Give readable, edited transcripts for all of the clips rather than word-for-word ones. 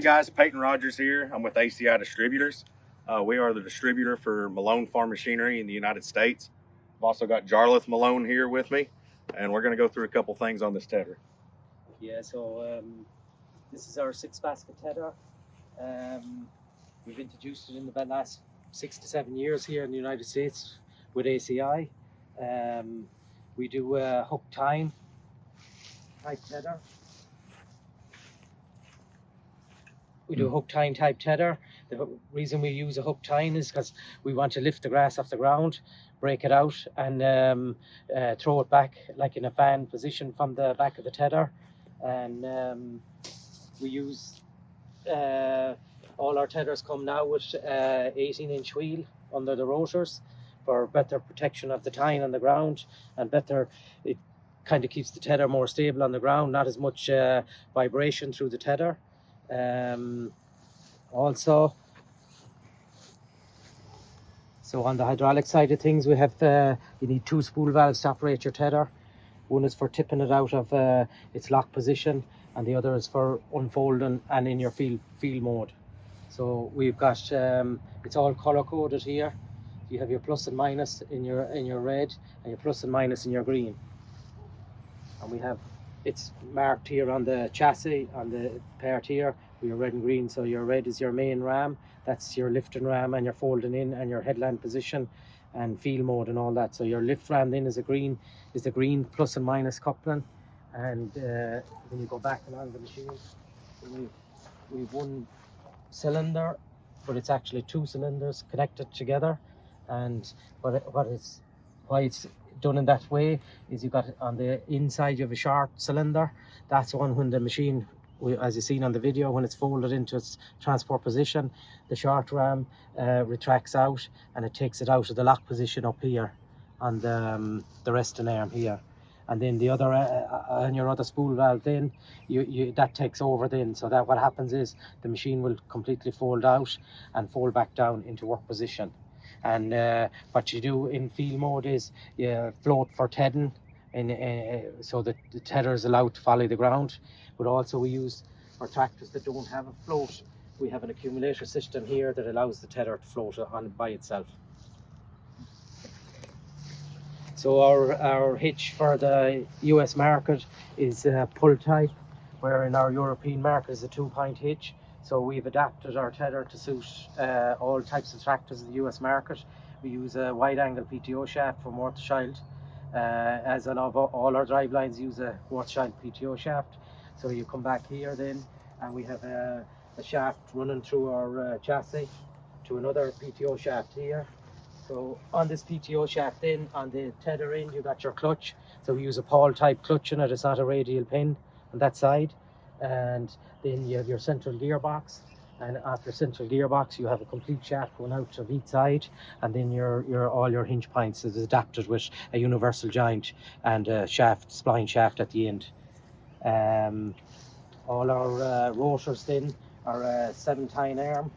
guys, Peyton Rogers here. I'm with ACI Distributors. We are the distributor for Malone Farm Machinery in the United States. I've also got Jarlath Malone here with me, and we're going to go through a couple things on this Tedd-Air. Yeah, so this is our 6-basket Tedd-Air. We've introduced it in the last 6 to 7 years here in the United States with ACI. We do hook tine type Tedd-Air. We do hook tine type Tedd-Air. The reason we use a hook tine is because we want to lift the grass off the ground, break it out, and throw it back like in a fan position from the back of the Tedd-Air. And we use all our Tedd-Airs come now with 18-inch wheel under the rotors for better protection of the tine on the ground, and it kind of keeps the Tedd-Air more stable on the ground, not as much vibration through the Tedd-Air. Also, so on the hydraulic side of things, we have you need 2 spool valves to operate your Tedd-Air. One is for tipping it out of its lock position, and the other is for unfolding and in your field mode. So we've got it's all color coded here. You have your plus and minus in your red, and your plus and minus in your green. And it's marked here on the chassis, on the part here, with your red and green. So your red is your main ram, that's your lifting ram, and your folding in, and your headland position, and field mode, and all that. So your lift ram then is the green plus and minus coupling. And when you go back along the machine, we've one cylinder, but it's actually 2 cylinders connected together. And why it's done in that way is you got it on the inside of a short cylinder. That's one when the machine, as you've seen on the video, when it's folded into its transport position, the short ram retracts out, and it takes it out of the lock position up here on the resting arm here. And then the other on your other spool valve, then that takes over then. So that what happens is the machine will completely fold out and fold back down into work position. And what you do in field mode is you float for tedding, so that the Tedd-Air is allowed to follow the ground. But also we use, for tractors that don't have a float, we have an accumulator system here that allows the Tedd-Air to float on by itself. So our hitch for the US market is pull type, where in our European market is a 2-point hitch. So we've adapted our Tedd-Air to suit all types of tractors in the US market. We use a wide angle PTO shaft for Worth Child, as all our drive lines use a Worth Child PTO shaft. So you come back here then, and we have a shaft running through our chassis to another PTO shaft here. So on this PTO shaft then, on the Tedd-Air end, you got your clutch. So we use a Paul type clutch in it, it's not a radial pin on that side. And then you have your central gearbox, and after central gearbox you have a complete shaft going out of each side, and then all your hinge points is adapted with a universal joint and a spline shaft at the end. All our rotors then are a 7 tine arm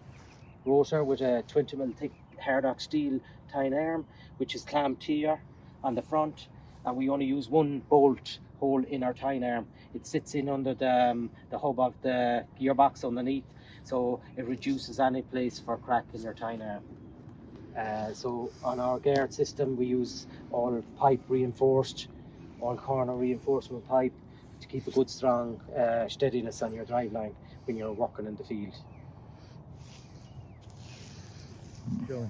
rotor with a 20mm thick hardock steel tine arm, which is clamped here on the front, and we only use 1 bolt hole in our tine arm. It sits in under the hub of the gearbox underneath, so it reduces any place for crack in your tine arm. So on our guard system we use all pipe reinforced, all corner reinforcement pipe to keep a good strong steadiness on your drive line when you're working in the field. Sure.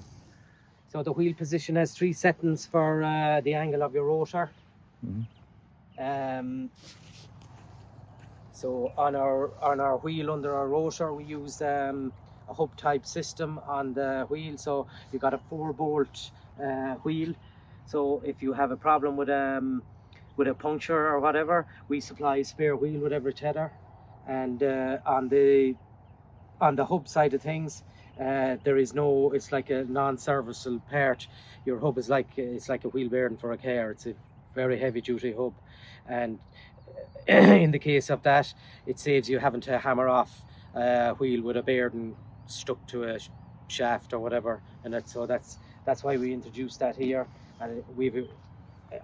So the wheel position has 3 settings for the angle of your rotor. So on our wheel under our rotor we use a hub type system on the wheel. So you got a 4-bolt wheel. So if you have a problem with a puncture or whatever, we supply a spare wheel with every Tedd-Air. And on the hub side of things, it's like a non-serviceable part. Your hub is it's like a wheel bearing for a car. It's a very heavy duty hub, and in the case of that, it saves you having to hammer off a wheel with a bearing stuck to a shaft or whatever. And that's why we introduced that here. And we've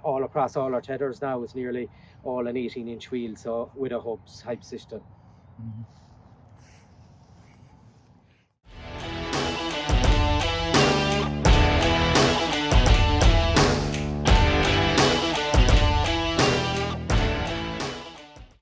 all across all our Tedd-Airs now, it's nearly all an 18-inch wheel, so with a hub type system.